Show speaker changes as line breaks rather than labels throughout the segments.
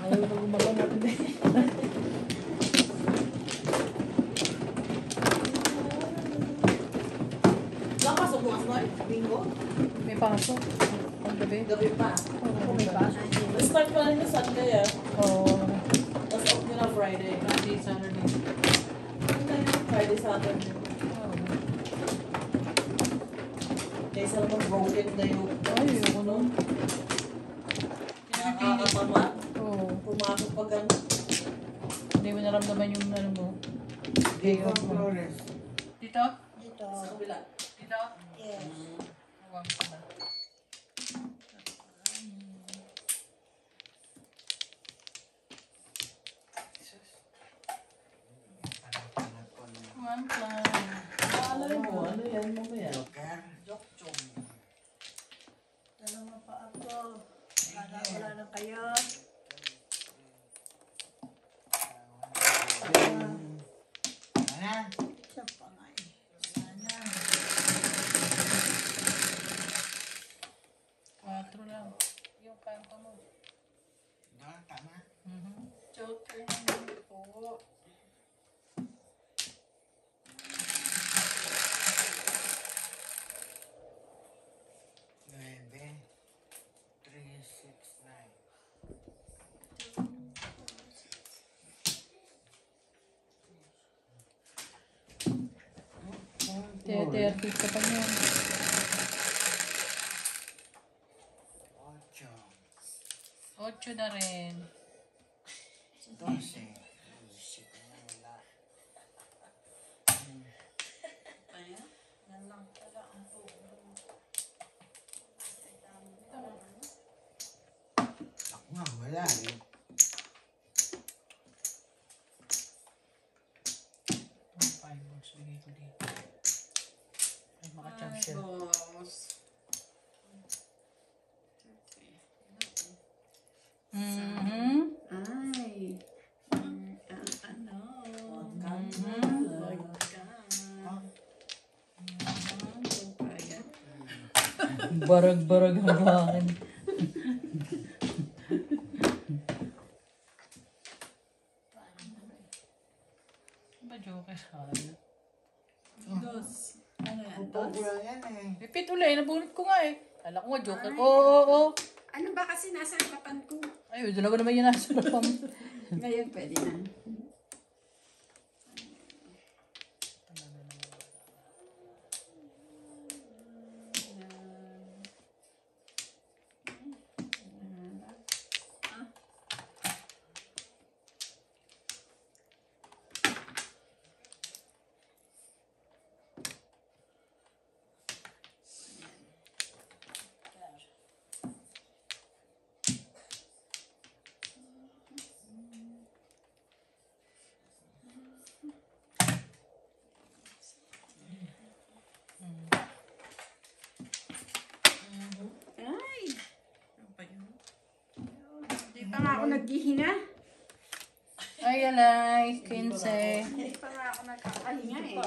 Ayaw na gumagawa natin eh.
Napasok mo as boy? Bingo?
May pasok. Ang gabi.
Gabi pa.
Oo, may pasok.
Start pa rin yung Sunday ah.
Oo.
Tapos off nyo na Friday.
Friday, Saturday.
Friday, Saturday. Kaysa naman broken na yung...
Ay, yung ano.
Nakakatama.
Oo.
Pumasok pag ang...
Hindi mo naramdaman yung ano mo.
Diego Flores.
Dito?
Dito.
sa kabila.
Dito?
Yes.
Awang pala. One plan.
Alay mo, ano yan mo ba yan?
Joker.
Jok-jok.
Dalawa pa ako. Wala na kayo.
Ano?
Siya pa nga eh. Wala na.
4 lang. Yung kanta mo.
Doon, tama.
Joker naman po.
Nueve. 3, 6, 9.
Kaya artista pa niya.
8.
8 na rin.
12. Shit, wala.
Ayan. Yan lang pala ang buo.
Ako nga, wala eh.
Ang 5 bucks bigay ko dito. Ay, maka-champ siya.
Ay. Ano?
Barag-barag ang bahan. Ba joke hal?
Dos. Ano yan? Dos?
Pupura yan eh.
Repeat ulit, nabunot ko nga eh. Kala ko nga joker. Oo.
Ano ba kasi nasa harapan ko?
Ay, doon ako naman yung nasa lapam.
Ngayon pwede na. Ay! Ano pa yun? Hindi pa nga ako naghihinga.
Ay, alay. 15.
Hindi pa nga ako nagkakahinga eh.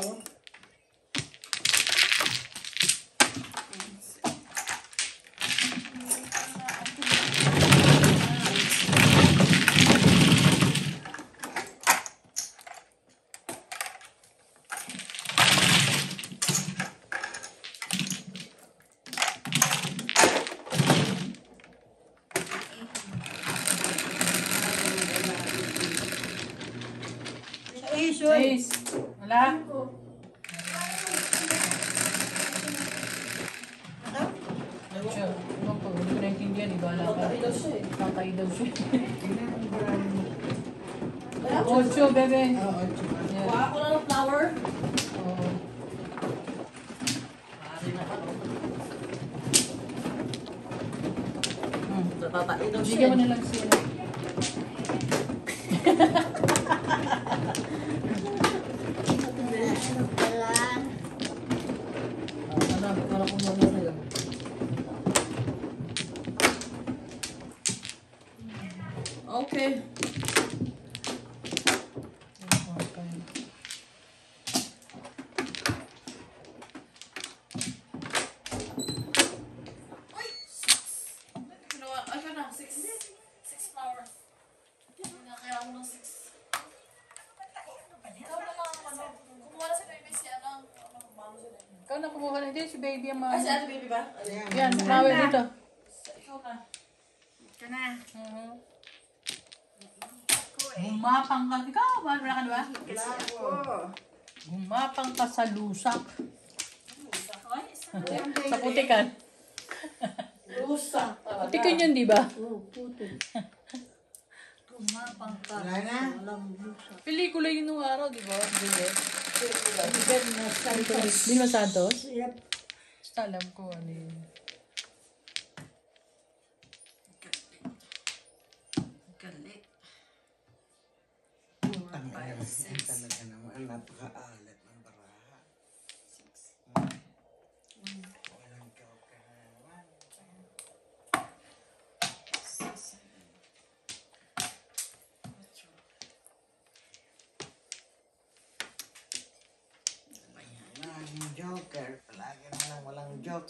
Ace. Wala. Siya. Ano po, hindi ko naintindihan. Ibala ka.
Tatay daw siya eh.
Tatay daw siya.
Tingnan mo ba rin mo?
8, bebe.
Oo, 8.
Yan.
Kuha ko na ng flower.
Oo.
Maaari na ako.
Hmm.
Tatay daw siya.
Bigyan mo na lang siya.
Ano pala?
Ano, para kung ano na yun.
Okay. Ay, 6. Ano na? 6 flowers.
Hindi, si baby ang
Ay, si
mga...
Ate Baby ba?
Yan, flower dito.
Ikaw na.
Ika na.
Gumapang ka. Ikaw, wala ka diba?
Kasi ako.
Gumapang ka sa lusak.
Ay, isa.
Sa putikan.
Lusa.
Putikan yun, di ba?
Wala na.
Pelikula yun nung araw, di ba? Vilma Santos?
Yep.
Basta alam ko ano yun.
Galit.
Ang talaga naman. Napaka-alat ng baraha. Walang joker na naman. Laging joker. Palagi na lang walang joke.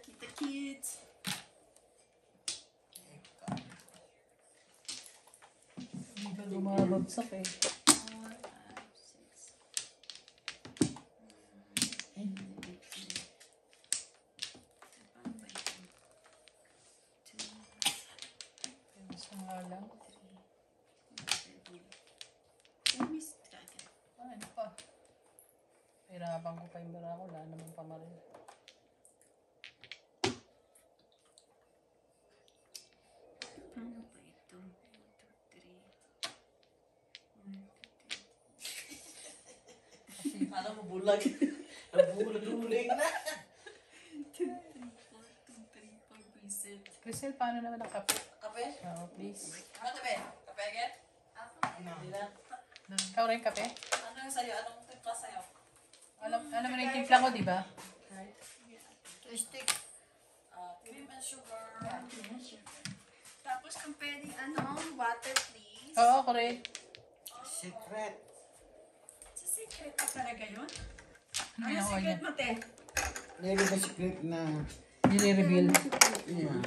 Kita kids.
Hindi ka gumabagsak eh.
4, 5, 6.
Isa nga lang. Ano pa? Hirapan ko pa yung bara ko. Wala naman pa marin.
Ano ba ito? 1, 2, 3.
Alam mo, bulag. Nabulag-uling na.
2, 3, 4, 5, 6.
Crisel, paano naman ang kape?
Kape?
Oo, please.
Ano kape? Kape again? Hindi na.
Ikaw rin kape?
Ano yung sa'yo? Anong timpla sa'yo?
Alam mo na yung timpla ko, di ba?
Stick.
Cream and sugar.
Tapos kung pwede, water please.
Oo, correct.
Secret.
Sa secret ka talaga yun?
Ano
Ano
yung
secret
niya?
mo, te?
Meron ba secret na...
Nire-reveal.
Yeah.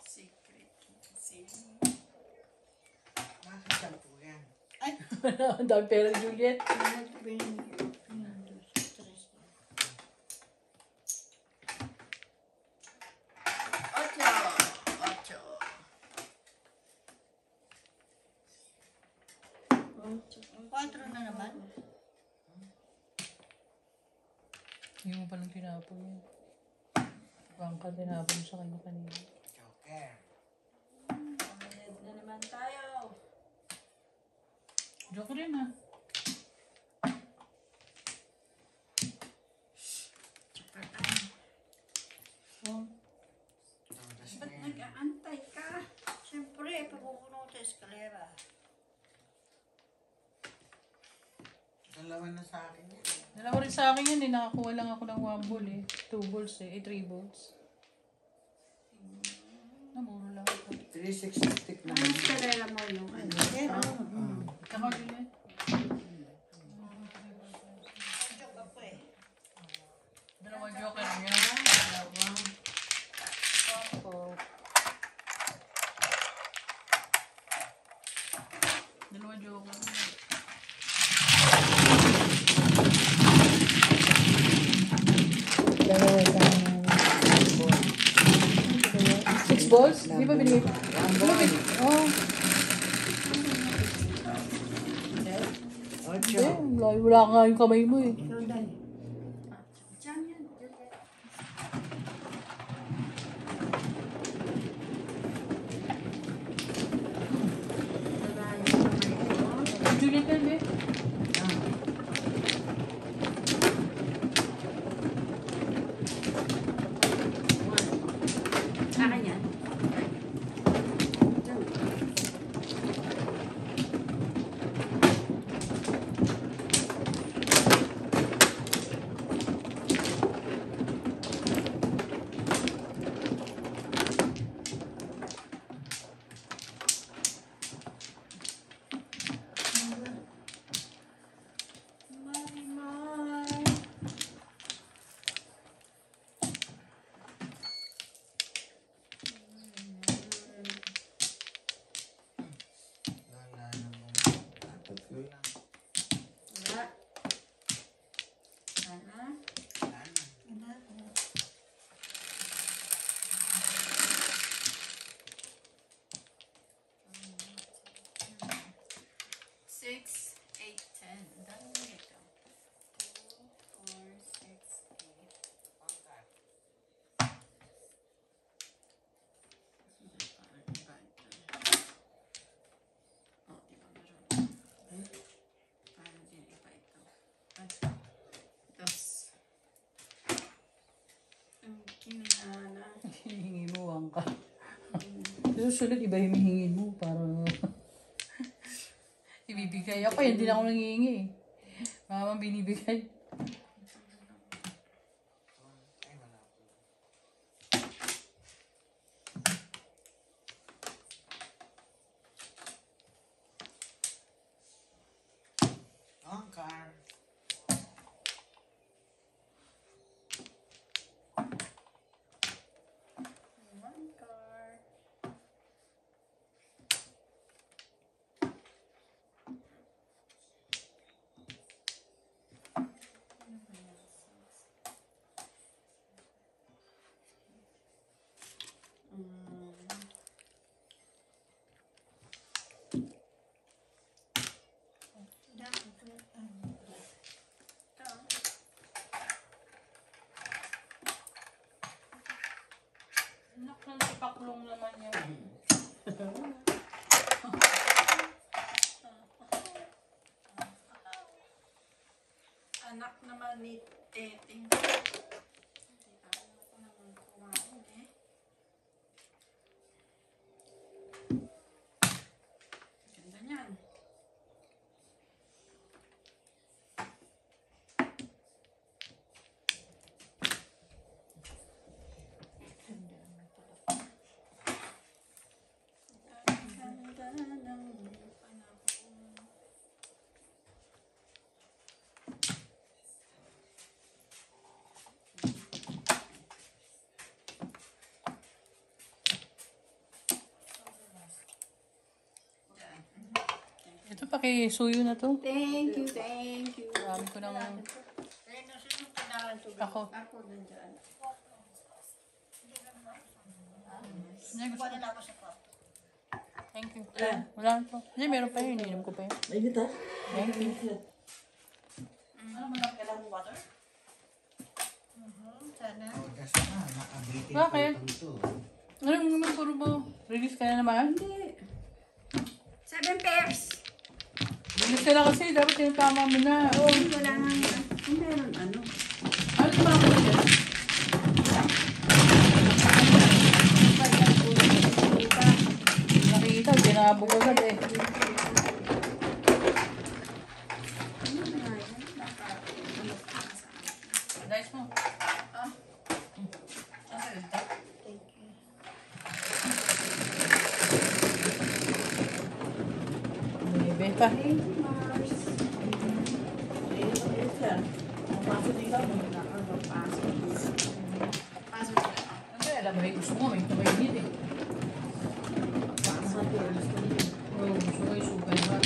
Secret. Secret.
Bakit sampu yan?
Ang dami pera ni Juliet.
Ocho. Ocho.
Quatro na naman.
Hindi mo palang tinapon yun. Bangka tinapon sa kanya kanina.
Joker.
Pamilid na naman tayo.
Joke rin ah.
Super time. Ba't nag-aantay ka?
Siyempre, papupuno sa eskalera.
Dalawa na sa akin yan.
Dalawa rin sa akin yan eh. Nakakuha lang ako ng 1 ball eh. 2 balls eh. 3 balls. Namuro lang ako.
360 stick na.
Ang eskalera mo yung ano.
Ikaw Juliet.
Joke ako eh.
Dalawa joker yan. Dalawa. Opo. Dalawa joker. Dalawa isang 6 balls? Di ba binigay? Oh.
Ocho.
Wala nga yung kamay mo eh.
Ikaw dahil.
Diyan yan.
Juliet yan eh.
Sa akin yan.
susunod, iba yung hihingin mo para ibibigay. Ako, hindi na ako nangihingi eh. Mama binibigay.
Angkar.
One car.
Anak ng sipaklong naman yan.
Anak naman ni Teting. Hindi ayaw ko naman kumain eh. Ganda niyan. Ganda ng panahon.
Ito pakisuyo na to.
Thank you, thank you.
Marami ko nang...
Ayun, sino kailangan tubig?
Ako.
Ako nandyan.
Hindi, gusto
Kuha
ko.
na ako sa kwarto.
Thank you. Wala na to. Hindi, meron pa yun. Ininom ko pa yun.
Ayun ta.
Thank you.
Ano man ang kailangan mo water?
Sana.
Oh, that's na. Nakabitin
Bakit?
ko ito.
Ano yung naman puro mo? Release ka na naman?
Hindi. 7 pairs.
Release ka na kasi. Dapat yung tama mo na.
Oo, wala nga yan. Kung meron ano.
Ano yung mga ko dyan? Nakikita, ginabog agad eh. Dice mo. Beta. Ano alam mo, gusto mo, may mainit eh. Oo, gusto ko yung super hot.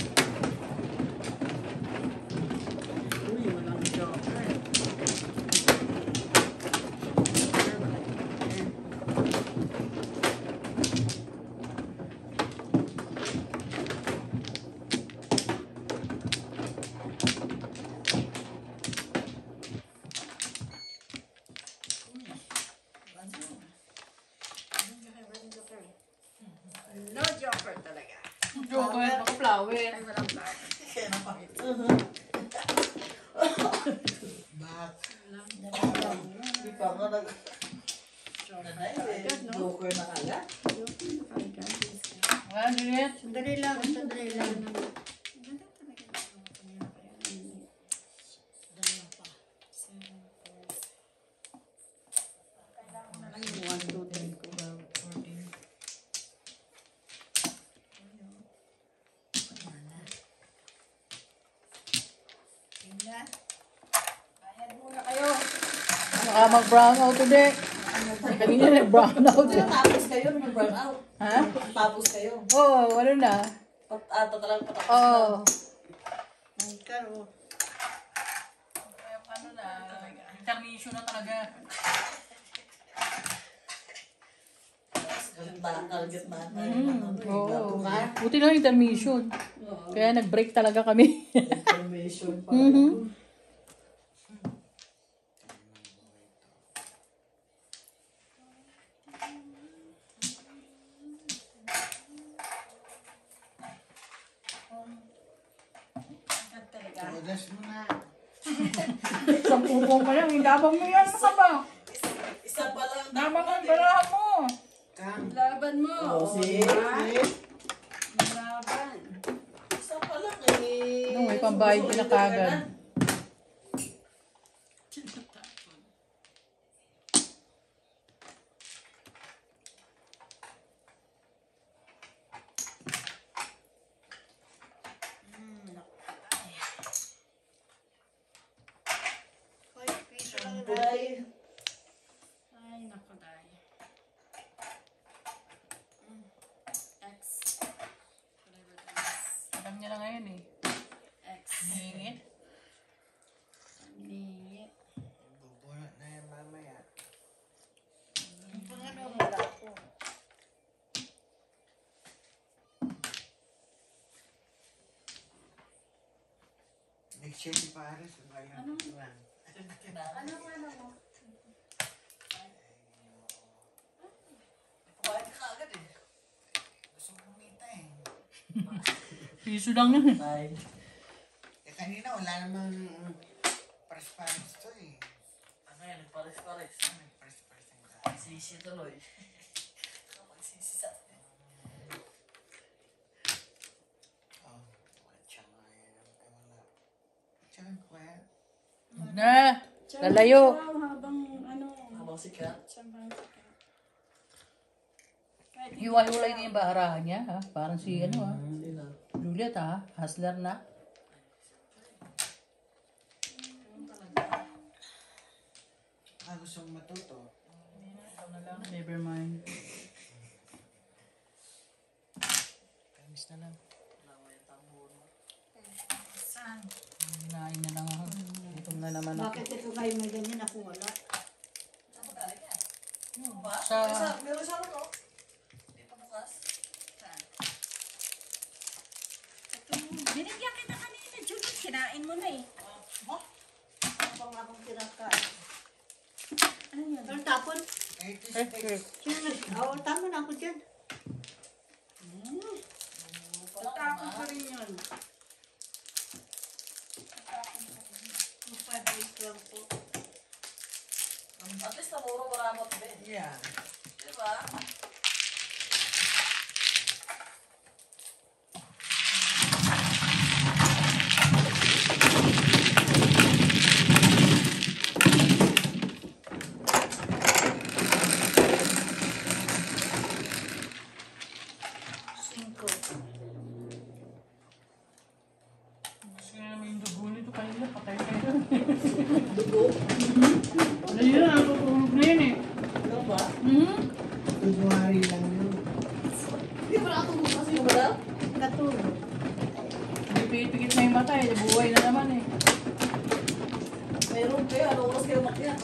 No joker talaga.
Joker, baka flower.
Ay, walang flower.
Kaya napakit.
Bak.
Hindi pa nga nag... Joker na kala.
Wala, Juliet.
Sandali lang, sandali lang. Bayad muna kayo.
Baka mag-brown out today. Kanina nag-brown out.
Tapos kayo, nag-burn out.
Ha?
Tapos kayo.
Oo, ano na?
Talagang patapos
Oo.
Ay, karo.
Ano na, intermission na talaga.
Target na.
Oo. Buti lang intermission. Kaya nag-break talaga kami.
Information pa.
Odas mo na.
Isang pupong ka lang, hindabang mo yan. Ano ka ba?
Isa pa lang.
Nabang ang barahan mo.
Kang.
Laban
mo.
Oh, see?
diba?
See?
Laban.
Isa pa lang eh.
No, may pambayad ka na kagad.
Hoy, piso lang na.
Ay,
Ay, naku, day. X. Whatever that is.
Alam niya na ngayon eh.
X.
Hingit.
Lingit.
Bubunot na yan mamaya.
Kung ano, wala ako.
Next year si Paris, bayan.
Ano?
ano mo? Kumain ka agad eh.
Gusto ko kumita eh.
Piso lang yun eh.
Ay,
Eh kanina wala namang pares-pares to eh.
ano yan, pares-pares.
Ano, pares-pares ang daan.
Sisi tuloy. Kapag sisi sa atin.
Oh, wala siya nga yan. Ay, wala. Tsaka kuya.
Na! Lalayo.
Ciao, habang ano.
Habang sikat.
Sabang sikat. Kahit
Hiwa-hiwalay na yung baharahan niya ha. Parang si ano ha.
Sino?
Juliet ha. Hustler na.
Ah, gusto mong matuto.
Ikaw na lang. Never mind.
Kamis na lang.
Lawa yung tamburo.
saan?
Hinain na lang ako. Gutom na naman ako.
Bakit ito kayo may ganyan ako wala?
Saan ba galing yan? Ba?
Sa-
Meron sa ano? Di pa bukas.
Saan? Ito, binigyan kita kanina, Julie. Kinain mo na eh.
Habang akong kinakain.
Ano yun?
Pero tapon,
Eh, ito
Eh,
steak.
sino tama na ako dyan.
Tatapon ko rin yun.
Yung 5 days lang po.
At least namuro maramot din.
Yeah.
Di ba?
Cinco.
Gusto nga naman yung dugo nito kanina. Patay kayo.
Dugo.
Ano yun? Natutulog na yun eh.
Ano ba?
February lang yun.
Di ba nakatulog kasi yung madal?
Katulog.
Pipikit na yung mata eh. Buhay na naman eh.
Meron kayo. Ano oras kayo makyat?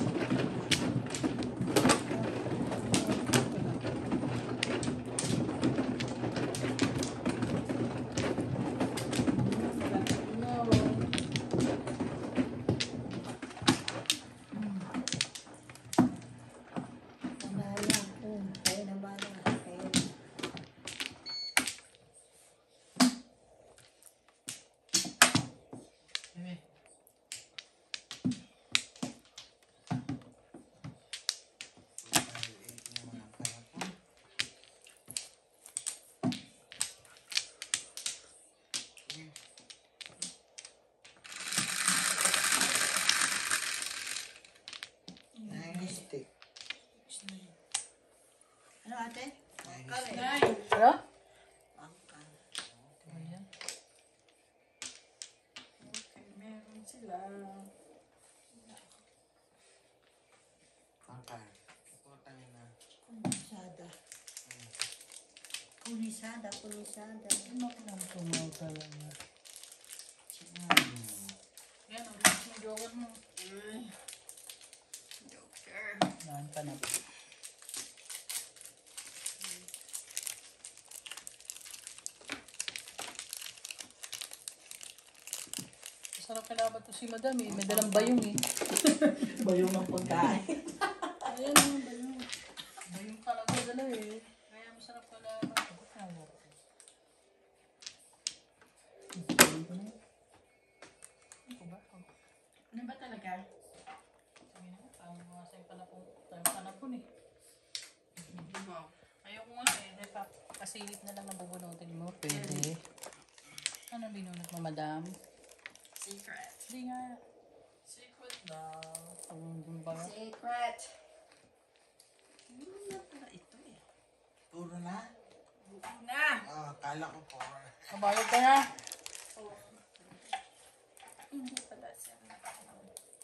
Nabala ako. Kaya nabala ako.
Eh,
February 8 na mga panapon. Yeah. Nine steak.
Ano ate?
Nine
Kare.
steak.
Ano?
Angkan.
Ayan.
Okay, meron sila.
Angkan. Putang na.
Kunisada. Kunisada, kunisada.
Ano ka lang tumaw talaga? Yan, ang linis ng joker mo.
Joker.
Naan ka na. Masarap kalaban to si madam eh. May dalang bayong eh.
Bayong ng pagkain.
Ayan naman ba yun?
Bayong talaga dala eh. Kaya masarap kalaban. Bakit kaya ko? Ano ba?
Ano ba talaga?
Ang mga sa panapon eh.
Wow.
Ayoko nga eh. Kasilip na lang nabubunutin mo. Pwede. Ano binunot mo, madam?
Secret.
Hindi nga.
Secret daw.
Dun ba?
Secret. Ano na pala ito eh?
Puro na?
Na!
Kala ko puro.
Kabayad ka na.
Hindi pala siya.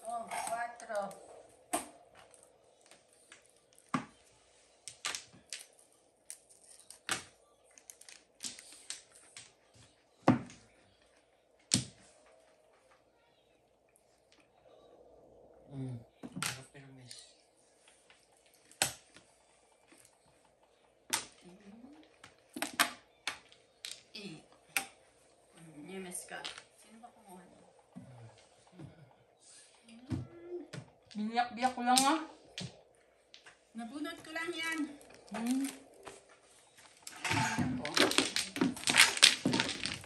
Oh, 4.
Pero permis.
Nemes ka. Sino ba kumuha niya?
Biniyak-biyak ko lang ah.
Nabunot ko lang yan.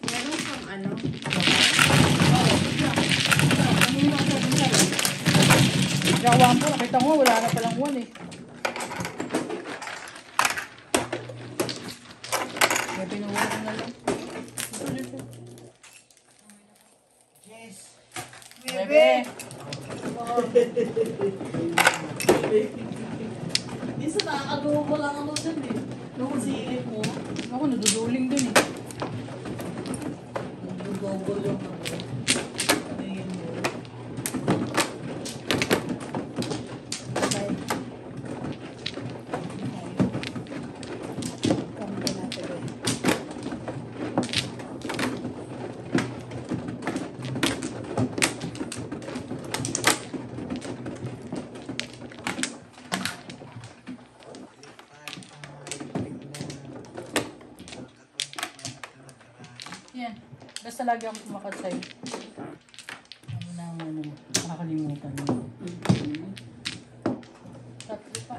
Meron kang ano?
Gawaan po, nakita ko, wala na palang 1 eh. Kaya pinuha ko na lang.
Yes.
Bebe!
Minsan nakakagawa mo lang ano dyan eh. Nung silip mo,
Ako, naduduling dun eh.
nag-double yung ano. Ano yun mo?
Yan. Basta lagi ako kumakat sa'yo. Ano na ang ano, nakakalimutan mo. Tatlo pa.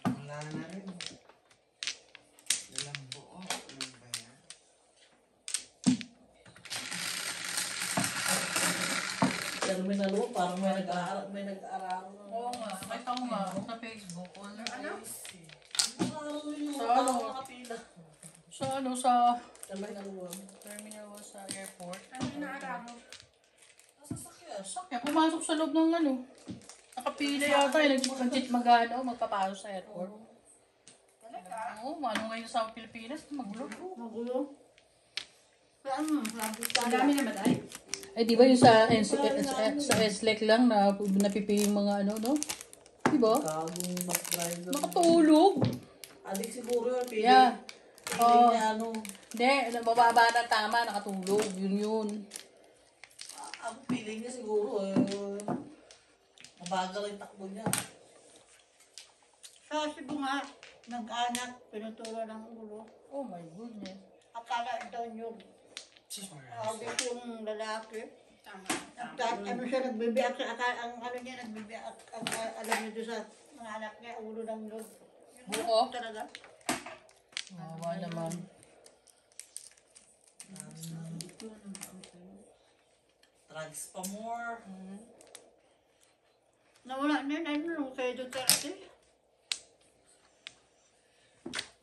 Wala na rin. Walang buo. Ano ba yan?
Terminal mo, parang may nag-aaral.
Oo nga, nakita ko nga sa Facebook. Ano?
Nag-aaral yung
Sa
mga
ano?
nakapila.
Sa
Terminal 1.
terminal sa airport.
Ano inaarap mo?
Nasasakyan.
Kaya pumasok sa loob ng ano. Nakapila yata eh. Mag-ano, magpapasok sa airport.
Talaga?
Oo, ano ngayon sa Pilipinas, magulo.
Magulo.
Saan mo? Ang dami naman ay.
Eh, di ba yung sa SLEC lang na napipili yung mga ano, no? Di ba?
Kagong bus driver.
Makatulog.
Adik siguro yun. Pili.
Yeah.
Pili
Oo.
niya ano.
Hindi, mababa na tama, nakatulog. Yun.
Ang pili niya siguro mabagal yung takbo niya.
Sa Cebu nga, nag-anak, pinuturo ng ulo.
Oh my goodness.
Akala daw yung
Sis
audit yung lalaki.
Tama.
Ano siya, nagbibiyak sa ang ano niya, nagbibiyak, alam niyo doon sa mga anak niya, ulo ng loob.
Buko?
Talaga.
Mawa naman.
Drugs pa more.
Nawala na yun, ano, kay Duterte.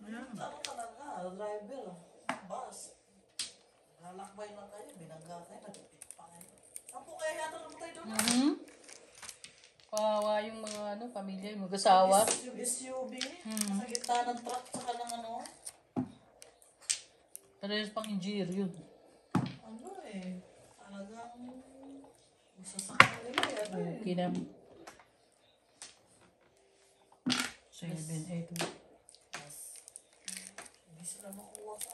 Ano talaga, driver, bus. Lalakbay lang kayo, binangga kayo, nagpipit pa kayo. Saan po kaya yata naman tayo doon?
Kawawa yung mga ano, pamilya, yung mag-asawa.
Yung SUV, sa gitna ng truck, saka ng ano.
Parehas pang engineer yun.
Ano eh, talagang masasakyan nila eh. Ano eh.
Okay na. 7, 8.
Hindi sila makuha sa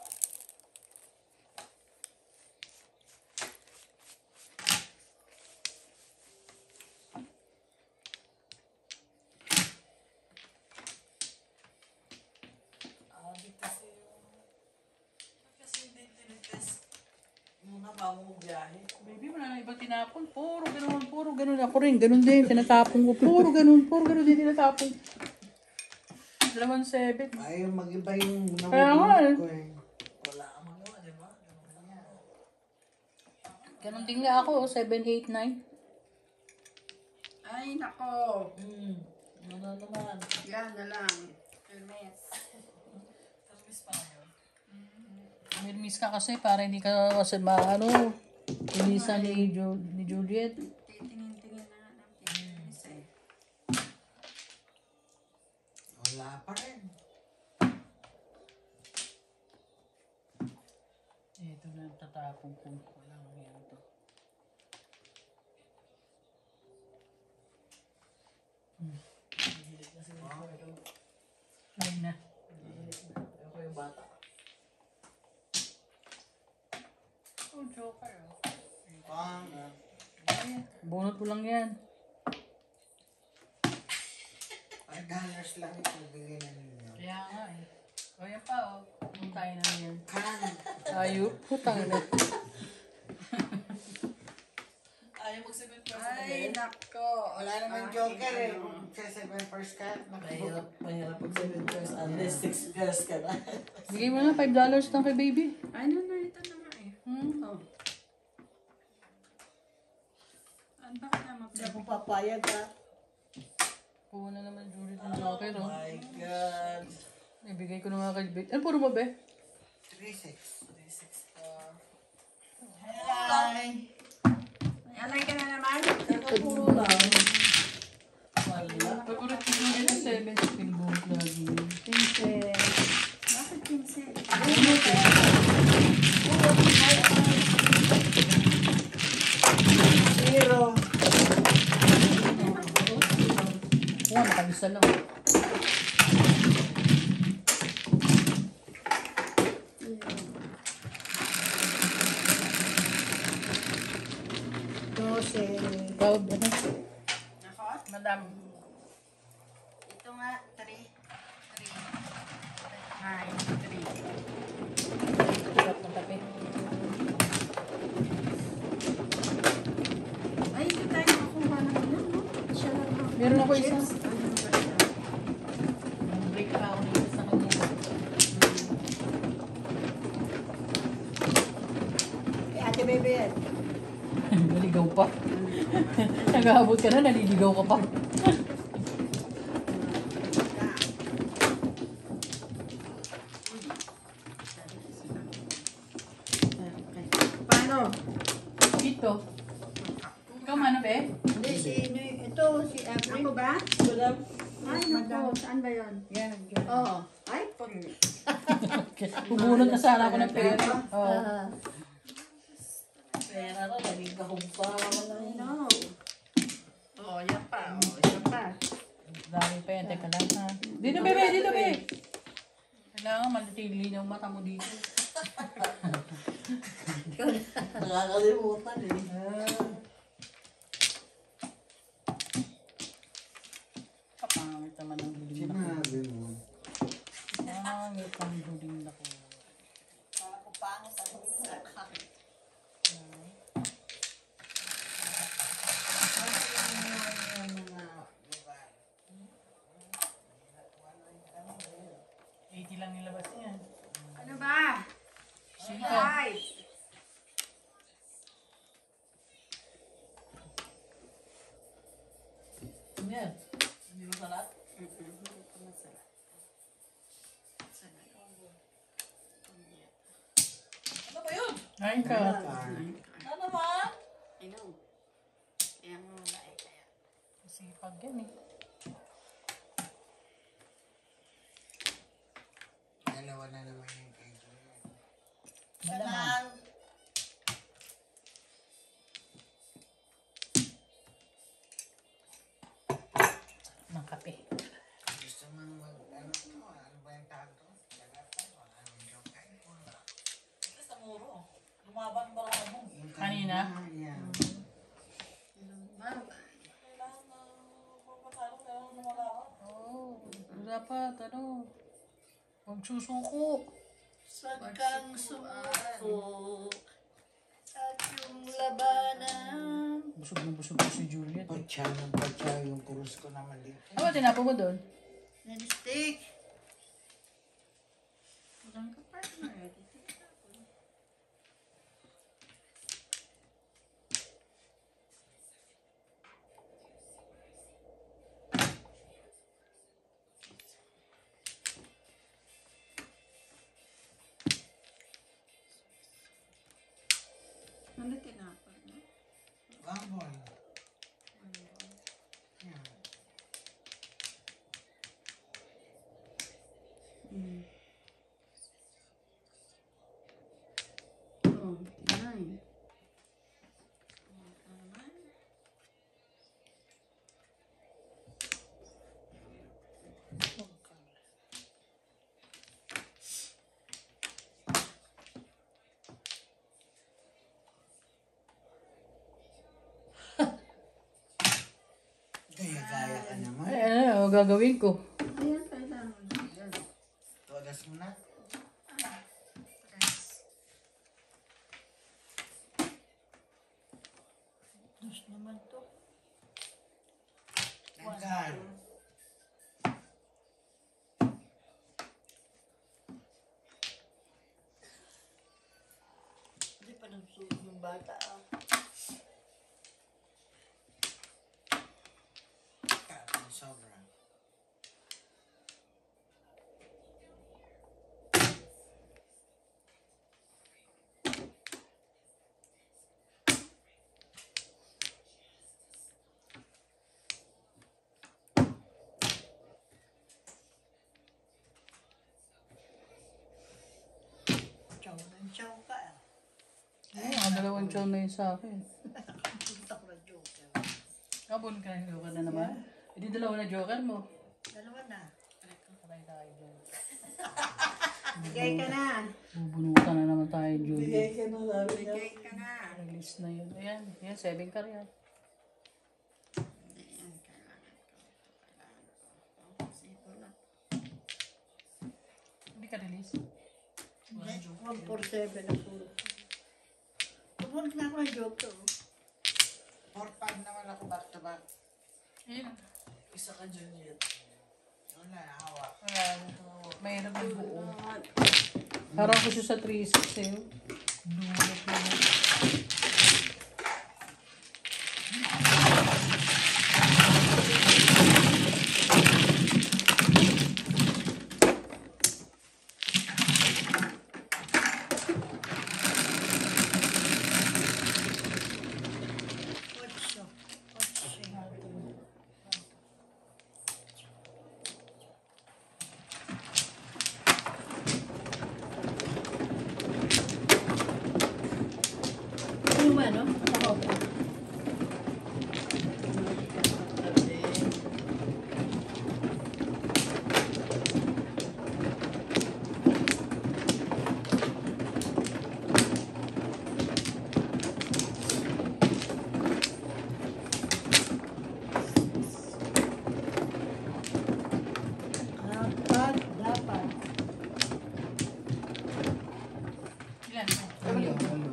kasi hindi tinitest muna bago mo biyahe.
Baby, wala na ibang tinapon. Puro ganun. Ako rin, ganun din. Tinatapon ko. Puro ganun din tinatapon. 7.
Ay, mag-iba yung
Kaya nga eh.
ko eh.
Wala kang magawa, di ba? Ganun lang yan.
Ganun din nga ako, 7, 8, 9.
Ay, nako.
Ano naman?
Yan na lang. Hermes.
Service pa ngayon.
Mirmis ka kasi para hindi ka kasi maano. Ilisan ni Juliet.
Titingin-tingin na nga ng Hermes eh.
Wala pa rin.
Ito na ang tatapong ko. Walang yan to. Ayun na.
Ako yung bata.
Oh, joker. Bunot mo lang yan.
$5 lang ito bigay na ninyo.
Kaya nga eh. O yan pa oh. Puntayin na yan.
Kanan.
Ayun. Putang na.
Ayaw mag-7 pesos
Ay, nako.
Wala naman joker eh. Sa 7 first cut.
Mahirap pag 7 pesos. Unless 6 pesos ka na.
Bigay mo na $5 lang kay baby.
Ay, no, ito na nga eh. Oh. Ano ba ka na
Hindi ako papayag ha.
Kuha na naman Juliet ng
Oh
joker oh.
my God.
Ibigay ko na nga kay baby. Ano puro mo be?
3-6.
3-6 ka.
Hi.
Alay ka na naman.
Kakapuro lang. Wala.
Favorite ko yung 7 spin bunot lagi.
Bakit 15?
Zero.
Oo, makalisa lang.
Dose.
Proud ano?
Nako.
Madam.
Ito nga, 3. 9, 3.
Sarap ng kape.
Ay, hindi tayo makuha naman yun, no? Siya lang ako.
Meron ako isa.
Ano ba siya?
Break pa ako dito sa kanya.
Eh, Ate Bebe yan.
Naligaw pa. Nag-aabot ka na, naliligaw ka pa.
Paano?
Dito. Ikaw man be?
Hindi, ito, si April.
Ako ba?
Madam.
Ay, nako. Saan ba yun?
Yan, yan.
Oo. Ay, pag...
Bubunot na sana ako ng pera. Oo.
Pera na, nalibahog pa.
I know. Oo, yan pa. Oo, yan pa.
Dami pa yan. Teka lang ha. Dito bebe, dito be. Kailangan manatili ng mata mo dito.
Nakakalimutan eh.
Kapangit naman ang duling na ko.
Sinabi mo.
Pangit ang duling na ko.
Ako pangit ang isa.
Mga lugar.
80 lang nilabas niya.
Ano ba?
Sika.
Ay!
Ano yan? Hindi mo salat? Ano ba yun?
Kain ka.
Ano naman?
I know. Kaya nga wala eh. Kaya.
Sipag yan eh.
Dalawa na naman yung kay Juliet.
Malamang. Ng kape.
Gusto mong ano to? Ano ba yung tawag to? Wala naman joker. Wala.
Basta muro. Lumaban ba lang mo?
Yung
Kanina?
Yan.
Kailangan na papatalo, kailangan na malawan.
Oo. Dapat ano. Huwag susuko.
Saan kang sumako at yung labanan.
Busog na busog ko si Juliet.
Patsa ng patsa yung purus ko naman dito.
Ano ba tinapo mo doon?
Nanstick.
Walang ka partner eh. Ano tinapon mo?
Bambol. Yan.
Oh, tinay.
Gaya-gaya ka naman.
Ay, ano gagawin ko?
Ayan, kailangan. Ayan.
Tuwagas mo na.
Dus naman to.
Nagkal.
Hindi pa nagsuot ng bata ah.
Sobra.
Chow ng chow ka ah.
Ay, mga dalawang chow na yun sa akin.
Punta ko na joker.
Kabon ka, joker na naman. Hindi dalawa na joker mo.
Dalawa na.
Patay tayo dyan.
Bigay ka na.
Bubunutan na naman tayo, Julie.
Bigay ka na sabi niya.
Bigay ka na.
Release na yun. Ayan, yan, 7 ka rin.
Ayan, kailangan ko. Kailangan ko. Oh, kasi ito lang.
Hindi ka release.
147 na puro. Pumunta na ako ng joker.
4-5 naman ako back to back.
Ayan.
Isa ka dyan yun.
Wala, hawak.
Wala. Mahirap yung buo. Parang ko siya sa 3-6 eh. Dulot na.
Ocho. Ano ba, no? Ako. Dapat, dapat.
Ilan?
Ulo, ulo.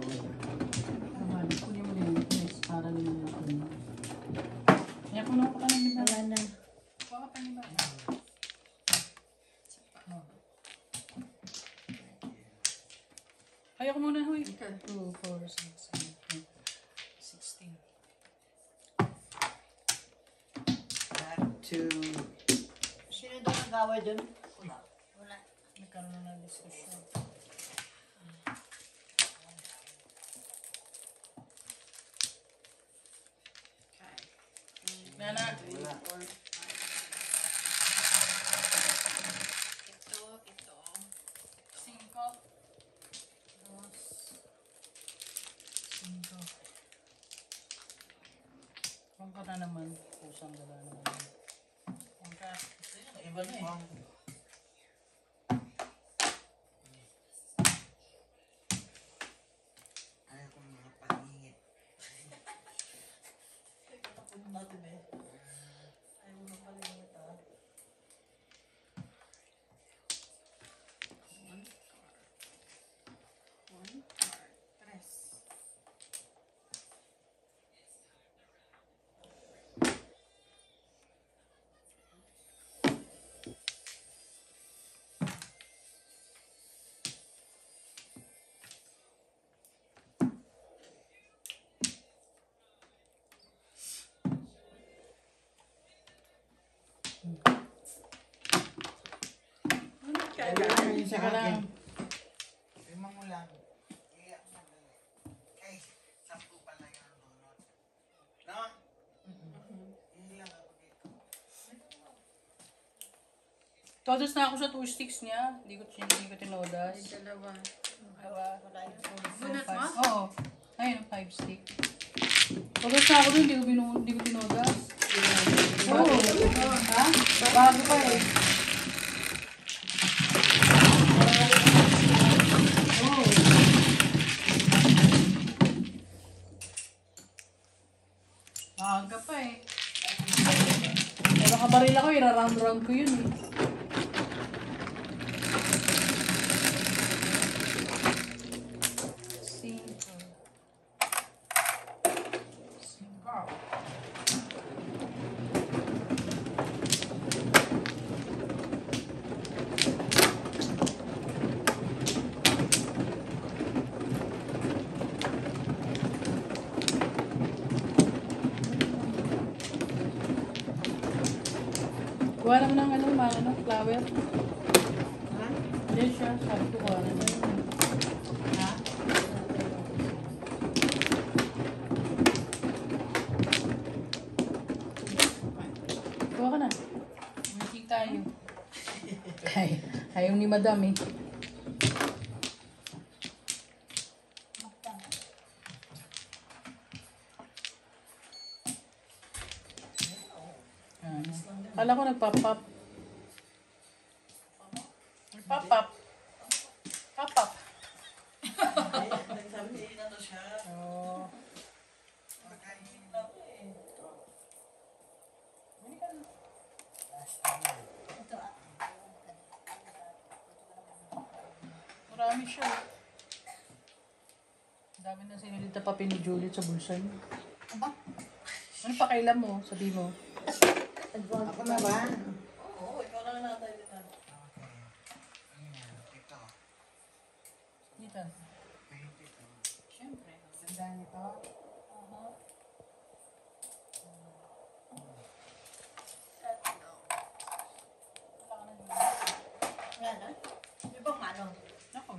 Naman, kunin mo din. Yes, para naman natin. Kaya kung ako ka ng iba.
Wala na.
Kuha ka pa ng iba. Kaya ko muna, huy. 2, 4, 6, 7, 16.
Not too...
Sino daw nag-away dun?
Wala.
Wala.
Nagkaroon na ng diskusyon. Nana.
Wala.
Ito, ito.
5. 5. Huwag ka na naman. Pusang gala naman. Huwag ka.
Iba na eh.
Ayaw kong makapangingit.
Tapos natin eh. Ayaw mo palimit ah.
One card. Tres.
Kailangan
Isa
sa
ka
akin.
lang.
5 mo lang. Iyak mo lang. Ay, sa
Todos na ako sa 2 sticks niya. Hindi ko tinodas.
Ay, dalawa.
Dalawa.
Bunot mo?
Oo. Ayun, 5 stick. Todos na ako dun, hindi ko tinodas. Oo. Ha? Bago pa eh. Oo. Maaga pa eh. Pero kabaril ako, iraround-round ko yun eh. Kuha naman ng flower.
Ha?
Yes, siya. Sabi ko kuha naman. Ha? Kuha ka na. Music tayo. Ayaw ni madam eh. Kala ko nagpapap. Nagpapap. Papap.
Nagsabi na to siya.
Oh. Marami siya. Dami na sinilid na papel ni Juliet sa bulsa niya. Ano pa kailan mo? Sabi mo.
Ako na ba?
Oo, ikaw lang natay din na.
Ito.
Dito.
Ito.
Siyempre. Ganda nito.
Yan ah. Ibang ano?
Ako.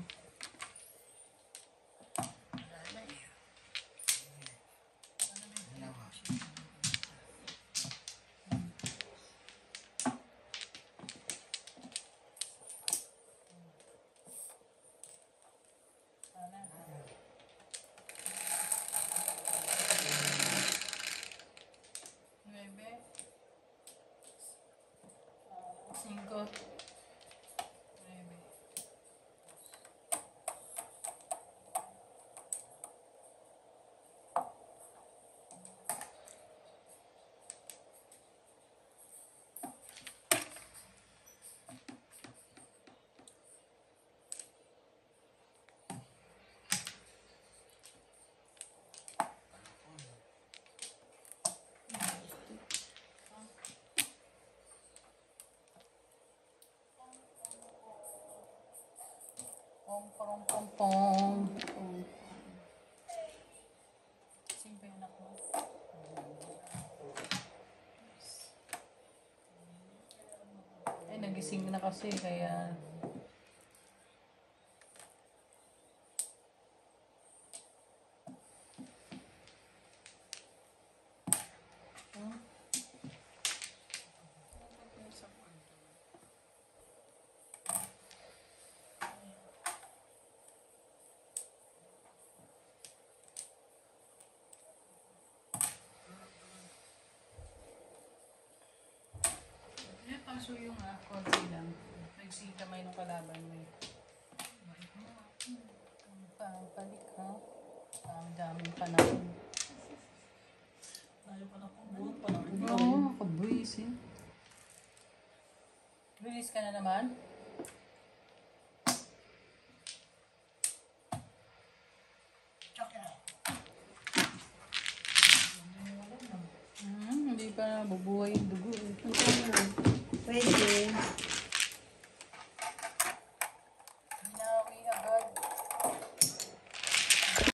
Dalawa.
Nueve. 5. 9. Pong, pong, pong, pong. Sing pa yung anak mo? Ay, nagising na kasi, kaya... Paso yung konti lang. Nagsing kamay ng kalaban mo. Pabalik ha. Ang daming panahon.
Tayo pa na kung buwan pa na.
Oo, kabuis eh. Release ka na naman? Hindi pa nabubuhay yung dugo eh.
Pwede.